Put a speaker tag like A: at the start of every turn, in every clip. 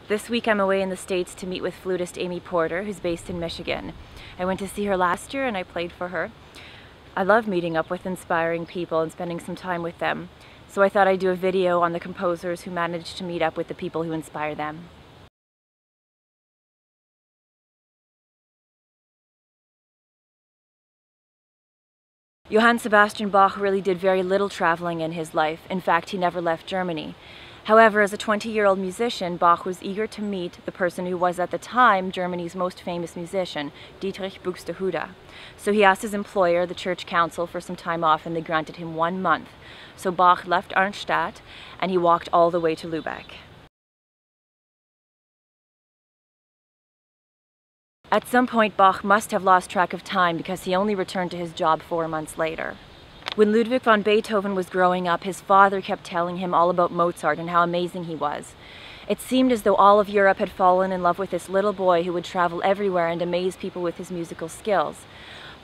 A: This week I'm away in the States to meet with flutist Amy Porter, who's based in Michigan. I went to see her last year and I played for her. I love meeting up with inspiring people and spending some time with them, so I thought I'd do a video on the composers who managed to meet up with the people who inspire them. Johann Sebastian Bach really did very little traveling in his life. In fact, he never left Germany. However, as a 20-year-old musician, Bach was eager to meet the person who was at the time Germany's most famous musician, Dietrich Buxtehude. So he asked his employer, the church council, for some time off, and they granted him 1 month. So Bach left Arnstadt and he walked all the way to Lübeck. At some point, Bach must have lost track of time because he only returned to his job 4 months later. When Ludwig van Beethoven was growing up, his father kept telling him all about Mozart and how amazing he was. It seemed as though all of Europe had fallen in love with this little boy who would travel everywhere and amaze people with his musical skills.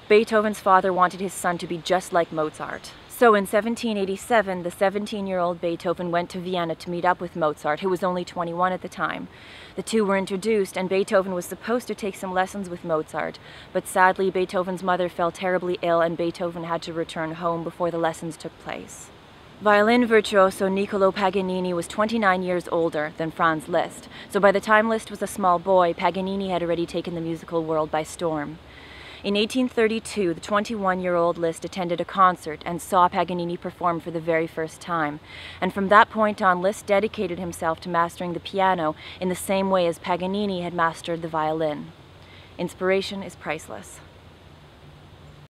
A: Beethoven's father wanted his son to be just like Mozart. So in 1787, the 17-year-old Beethoven went to Vienna to meet up with Mozart, who was only 21 at the time. The two were introduced, and Beethoven was supposed to take some lessons with Mozart, but sadly Beethoven's mother fell terribly ill and Beethoven had to return home before the lessons took place. Violin virtuoso Niccolò Paganini was 29 years older than Franz Liszt, so by the time Liszt was a small boy, Paganini had already taken the musical world by storm. In 1832, the 21-year-old Liszt attended a concert and saw Paganini perform for the very first time. And from that point on, Liszt dedicated himself to mastering the piano in the same way as Paganini had mastered the violin. Inspiration is priceless.